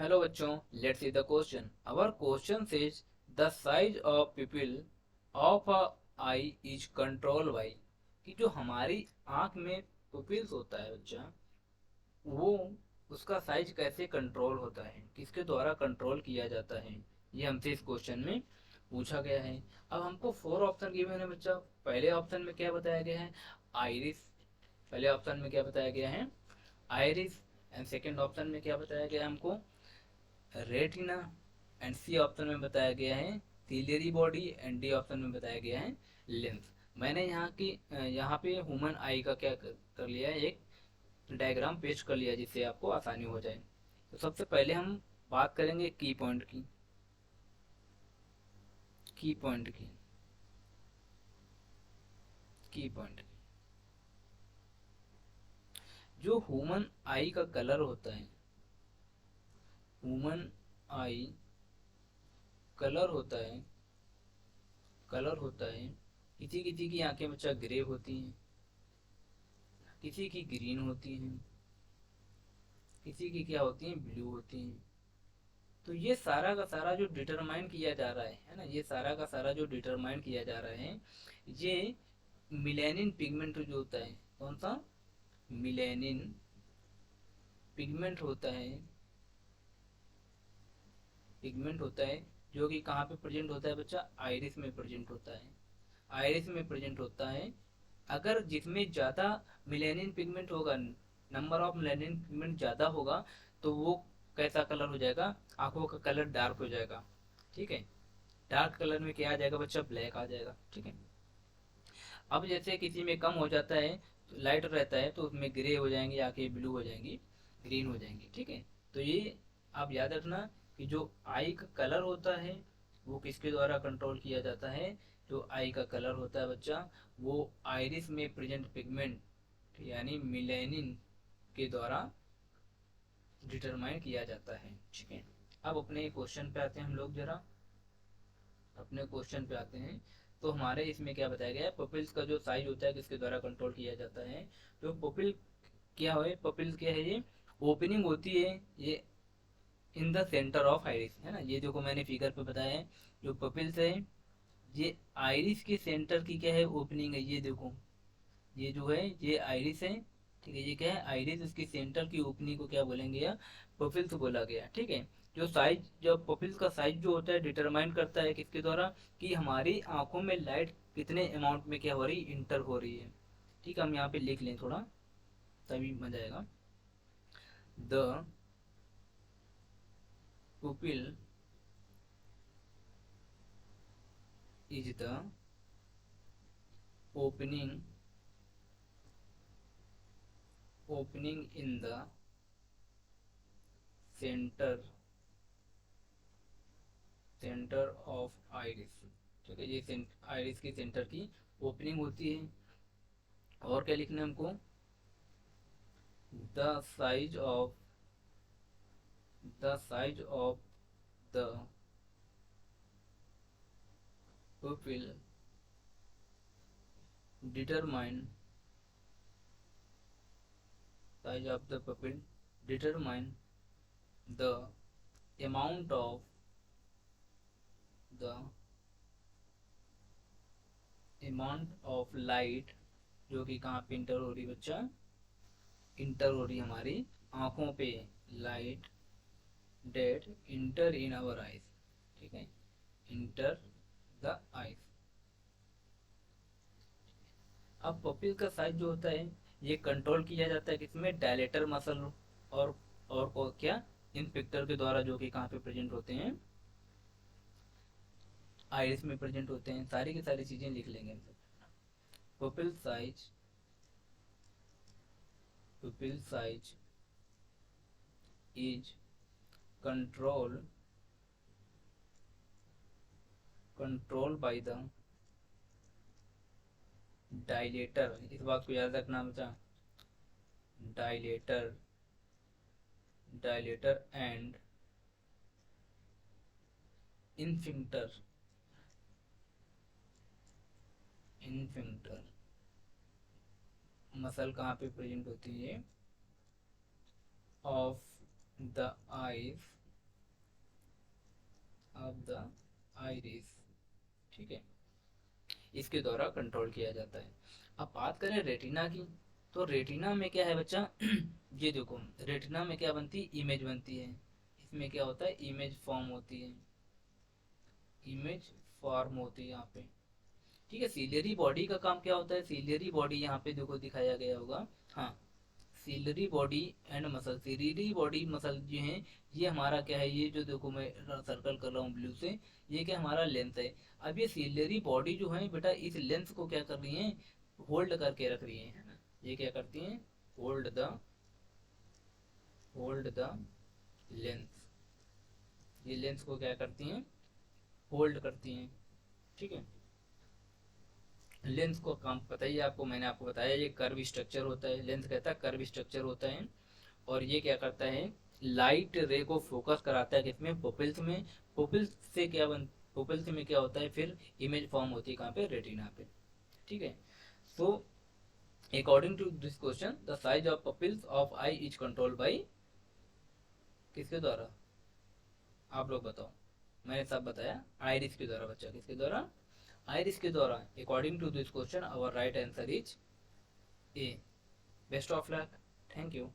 Hello बच्चों, let's see the question. Our question says the size of pupil of a eye is control by, कि जो हमारी आंख में पुपिल्स होता है बच्चा, वो उसका साइज कैसे कंट्रोल होता है, किसके द्वारा कंट्रोल किया जाता है, ये हमसे इस क्वेश्चन में पूछा गया है। अब हमको फोर ऑप्शन गिवन है बच्चा। पहले ऑप्शन में क्या बताया गया है? आइरिस। पहले ऑप्शन में क्या बताया गया है? आइरिस। एंड सेकेंड ऑप्शन में क्या बताया गया है हमको? रेटिना। एंड सी ऑप्शन में बताया गया है ciliary body. And D option में बताया गया है लेंस। मैंने यहाँ पे ह्यूमन आई का क्या कर लिया है, एक डायग्राम पेश कर लिया जिससे आपको आसानी हो जाए। तो सबसे पहले हम बात करेंगे की पॉइंट की। की पॉइंट की की पॉइंट की जो ह्यूमन आई का कलर होता है, ह्यूमन आई कलर होता है, कलर होता है। किसी किसी की आंखें बच्चा ग्रे होती हैं, किसी की ग्रीन होती हैं, किसी की क्या होती हैं, ब्लू होती हैं। तो ये सारा का सारा जो डिटरमाइन किया जा रहा है ना, ये सारा का सारा जो डिटरमाइन किया जा रहा है, ये मिलेनिन पिगमेंट जो होता है, कौन सा? मिलेनिन पिगमेंट होता है। पिगमेंट होता है जो कि कहाँ पे प्रेजेंट होता है बच्चा? आइरिस में प्रेजेंट होता है। आइरिस में प्रेजेंट होता है। अगर जिसमें ज़्यादा मिलेनिन पिगमेंट होगा, नंबर ऑफ मिलेनिन पिगमेंट ज़्यादा होगा, तो वो कैसा कलर हो जाएगा? आंखों का कलर डार्क हो जाएगा। ठीक है। डार्क कलर में क्या आ जाएगा बच्चा? ब्लैक आ जाएगा। ठीक है। अब जैसे किसी में कम हो जाता है, तो लाइट रहता है, तो उसमें ग्रे हो जाएंगी आंखें, ब्लू हो जाएंगी, ग्रीन हो जाएंगी। ठीक है। तो ये आप याद रखना कि जो आई का कलर होता है वो किसके द्वारा कंट्रोल किया जाता है? जो आई का कलर होता है बच्चा, वो आइरिस में प्रेजेंट पिगमेंट यानी मिलेनिन के द्वारा डिटरमाइन किया जाता है। ठीक है। अब अपने क्वेश्चन पे आते हैं हम लोग जरा, अपने क्वेश्चन पे आते हैं। तो हमारे इसमें क्या बताया गया है? पपिल्स का जो साइज होता है किसके द्वारा कंट्रोल किया जाता है? जो पपिल क्या है, पपिल्स क्या है, ये ओपनिंग होती है ये in the centre of iris, है ना। ये जो को मैंने फिगर पे बताया है, जो पपिल्स है, ये आइरिस के सेंटर की क्या है, ओपनिंग है। ये देखो, ये जो है ये आइरिस है। ठीक है। ये क्या है? आइरिस। इसकी सेंटर की ओपनिंग को क्या बोलेंगे? या पपिल्स बोला गया। ठीक है। जो साइज, जो पपिल्स का साइज जो होता है डिटरमाइन करता है किसके द्वारा? कि हमारी आंखों में लाइट कितने अमाउंट में क्या हो रही, इंटर हो रही है। ठीक है। हम यहाँ पे लिख लें थोड़ा, तभी मजा आएगा। The pupil is the opening, opening in the centre, centre of iris. ठीक है। ये आइरिस की सेंटर की ओपनिंग होती है। और क्या लिखना है हमको? The size of, the size of the pupil determine, size of the pupil determine the amount of the amount of light जो कि कहाँ पे इंटर हो रही बच्चा? इंटर हो रही हमारी आंखों पे, light that enter in our eyes. ठीक है। Enter the eyes. अब पपिल का साइज जो होता है ये कंट्रोल किया जाता है किसमें? डायलेटर मसल और क्या, इंस्पेक्टर के द्वारा, जो कि कहाँ पे प्रेजेंट होते हैं? आइरिस में प्रेजेंट होते हैं। सारी की सारी चीजें लिख लेंगे हम सब। pupil size, pupil size is control, control by the dilator. इस बात को याद रखना बच्चा। डायलेटर, डायलेटर एंड इन्फिंक्टर, इन्फिंक्टर मसल कहाँ पे प्रेजेंट होती है? Of the eyes, of the iris, ठीक है, इसके द्वारा कंट्रोल किया जाता है। अब बात करें रेटिना की, तो रेटिना में क्या है बच्चा ये देखो, रेटिना में क्या बनती है, इमेज बनती है। इसमें क्या होता है, इमेज फॉर्म होती है, इमेज फॉर्म होती है यहाँ पे, ठीक है। सीलियरी बॉडी का काम क्या होता है, सीलियरी बॉडी यहाँ पे देखो दिखाया गया होगा, हाँ, ciliary body and muscle, ciliary body muscle जो है ये हमारा क्या है, ये जो देखो मैं सर्कल कर रहा हूँ ब्लू से, ये क्या हमारा लेंथ है। अब ये सीलरी बॉडी जो है बेटा इस लेंथ को क्या कर रही है, होल्ड करके रख रही है ना, ये क्या करती है, होल्ड द लेंथ, ये लेंथ को क्या करती हैं, होल्ड करती हैं, ठीक है। लेंस को काम पता ही है आपको, मैंने आपको बताया ये कर्व स्ट्रक्चर होता है, लेंस कहता है कर्व स्ट्रक्चर होता है। और ये क्या करता है, लाइट रे को फोकस कराता है किसमें, पुपिल्स में। पुपिल्स से क्या बन, पुपिल्स में क्या होता है फिर, इमेज फॉर्म होती है कहाँ पे, रेटिना पे, ठीक है। So according to this question the size of pupils of eye is control by, किसके द्वारा, आप लोग बताओ, मैंने सब बताया, आइरिस के द्वारा बच्चा, किसके द्वारा, आइरिस के द्वारा। According to this question our right answer is A. Best of luck, thank you.